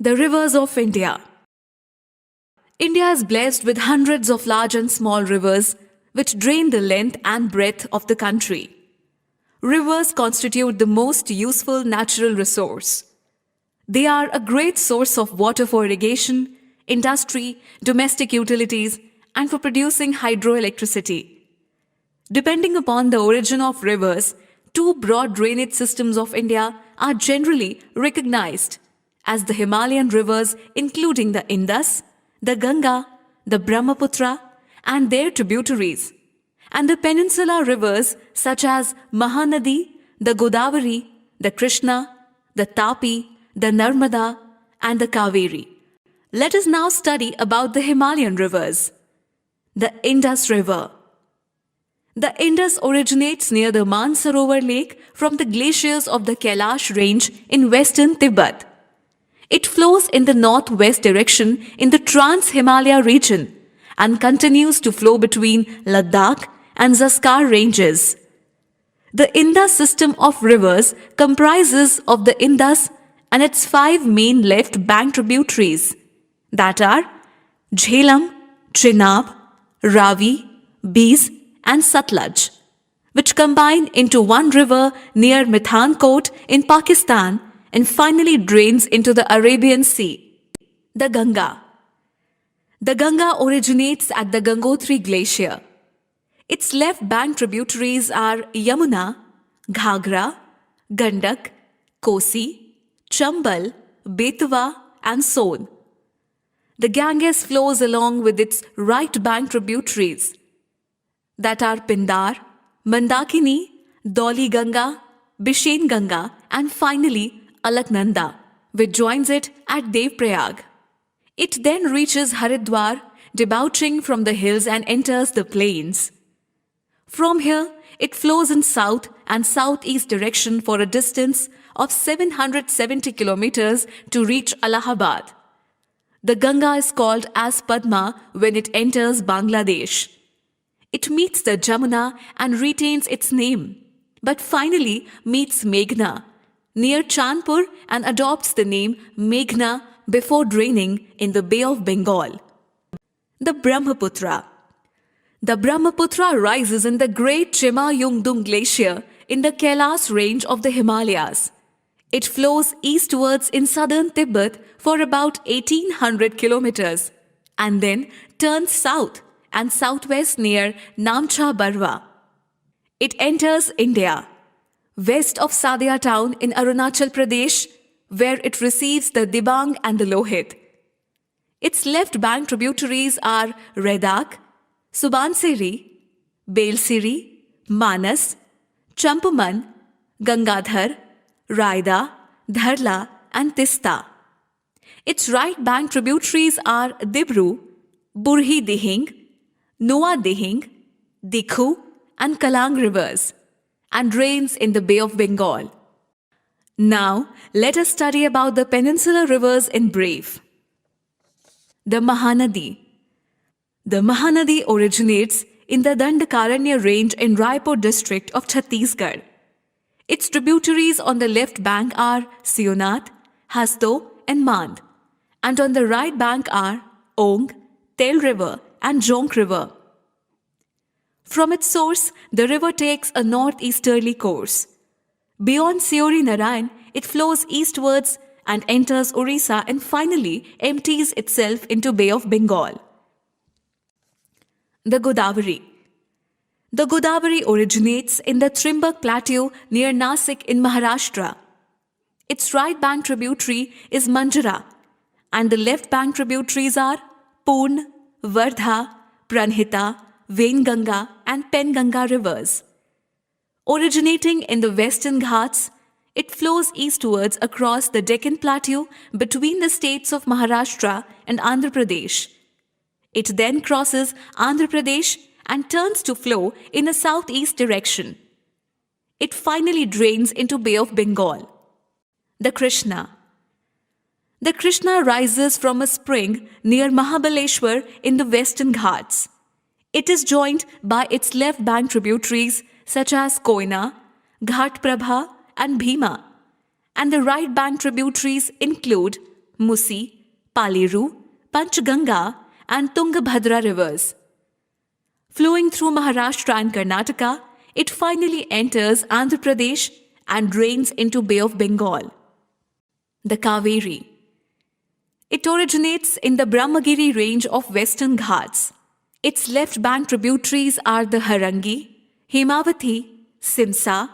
The rivers of India. India is blessed with hundreds of large and small rivers which drain the length and breadth of the country. Rivers constitute the most useful natural resource. They are a great source of water for irrigation, industry, domestic utilities, and for producing hydroelectricity. Depending upon the origin of rivers, two broad drainage systems of India are generally recognized as the Himalayan rivers, including the Indus, the Ganga, the Brahmaputra, and their tributaries, and the peninsular rivers such as Mahanadi, the Godavari, the Krishna, the Tapi, the Narmada, and the Kaveri. Let us now study about the Himalayan rivers. The Indus River. The Indus originates near the Mansarovar Lake from the glaciers of the Kailash range in western Tibet. It flows in the northwest direction in the Trans-Himalaya region and continues to flow between Ladakh and Zanskar ranges. The Indus system of rivers comprises of the Indus and its five main left bank tributaries, that are Jhelum, Chenab, Ravi, Beas, and Satluj, which combine into one river near Mithankot in Pakistan and finally drains into the Arabian Sea. The Ganga. The Ganga originates at the Gangotri Glacier. Its left bank tributaries are Yamuna, Ghagra, Gandak, Kosi, Chambal, Betwa, and Son. The Ganges flows along with its right bank tributaries, that are Pindar, Mandakini, Doli Ganga, Bishen Ganga, and finally Alaknanda, which joins it at Devprayag. It then reaches Haridwar, debouching from the hills and enters the plains. From here, it flows in south and southeast direction for a distance of 770 kilometers to reach Allahabad. The Ganga is called as Padma when it enters Bangladesh. It meets the Jamuna and retains its name, but finally meets Meghna near Chandpur and adopts the name Meghna before draining in the Bay of Bengal. The Brahmaputra. The Brahmaputra rises in the great Chema Yungdung Glacier in the Kailas range of the Himalayas. It flows eastwards in southern Tibet for about 1800 kilometers and then turns south and southwest near Namcha Barwa. It enters India, west of Sadia town in Arunachal Pradesh, where it receives the Dibang and the Lohit. Its left bank tributaries are Redak, Subansiri, Belsiri, Manas, Champaman, Gangadhar, Raida, Dharla, and Tista. Its right bank tributaries are Dibru, Burhi Dihing, Noa Dihing, Dikhu, and Kalang rivers, and drains in the Bay of Bengal. Now, let us study about the peninsular rivers in brief. The Mahanadi. The Mahanadi originates in the Dandakaranya range in Raipur district of Chhattisgarh. Its tributaries on the left bank are Sionat, Hasto, and Mand, and on the right bank are Ong, Tel River, and Jonk River. From its source, the river takes a northeasterly course. Beyond Seori Narayan, it flows eastwards and enters Orissa and finally empties itself into Bay of Bengal. The Godavari. The Godavari originates in the Trimbak Plateau near Nasik in Maharashtra. Its right bank tributary is Manjara, and the left bank tributaries are Purn, Vardha, Pranhita, Venganga, and Penganga rivers. Originating in the Western Ghats, it flows eastwards across the Deccan Plateau between the states of Maharashtra and Andhra Pradesh. It then crosses Andhra Pradesh and turns to flow in a southeast direction. It finally drains into Bay of Bengal. The Krishna. The Krishna rises from a spring near Mahabaleshwar in the Western Ghats. It is joined by its left bank tributaries such as Koyna, Ghat Prabha, and Bhima, and the right bank tributaries include Musi, Paliru, Panchganga, and Tungabhadra rivers. Flowing through Maharashtra and Karnataka, it finally enters Andhra Pradesh and drains into Bay of Bengal. The Kaveri. It originates in the Brahmagiri range of Western Ghats. Its left bank tributaries are the Harangi, Hemavati, Simsa,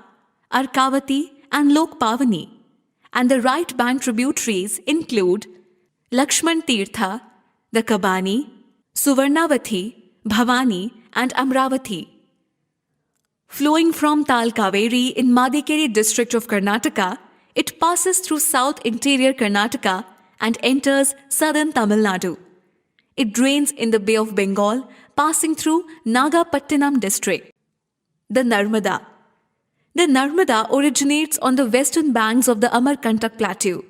Arkavati, and Lokpavani, and the right bank tributaries include Lakshman Tirtha, the Kabani, Suvarnavati, Bhavani, and Amravati. Flowing from Tal Kaveri in Madikeri district of Karnataka, it passes through south interior Karnataka and enters southern Tamil Nadu. It drains in the Bay of Bengal, passing through Nagapattinam district. The Narmada. The Narmada originates on the western banks of the Amarkantak Plateau.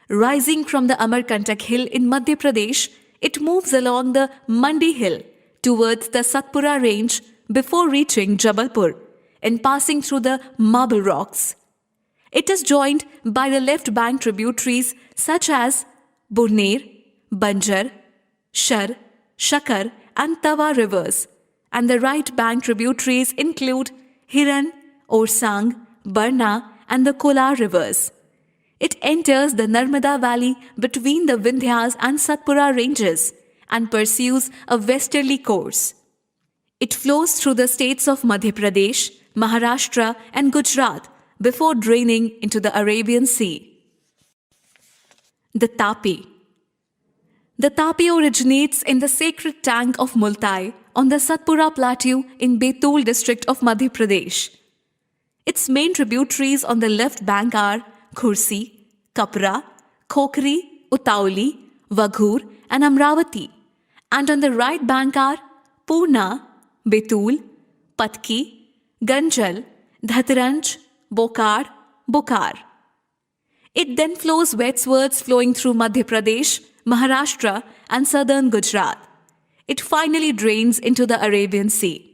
Rising from the Amarkantak hill in Madhya Pradesh, it moves along the Mandi hill towards the Satpura range before reaching Jabalpur and passing through the Marble Rocks. It is joined by the left bank tributaries such as Burner, Banjar, Shar, Shakar, and Tawa rivers, and the right bank tributaries include Hiran, Orsang, Barna, and the Kolar rivers. It enters the Narmada Valley between the Vindhyas and Satpura ranges and pursues a westerly course. It flows through the states of Madhya Pradesh, Maharashtra, and Gujarat before draining into the Arabian Sea. The Tapi. The Tapi originates in the sacred tank of Multai on the Satpura Plateau in Betul district of Madhya Pradesh. Its main tributaries on the left bank are Khursi, Kapra, Khokri, Utauli, Vaghur, and Amravati, and on the right bank are Purna, Betul, Patki, Ganjal, Dhataranj, Bokar, Bokar. It then flows westwards flowing through Madhya Pradesh, Maharashtra, and southern Gujarat. It finally drains into the Arabian Sea.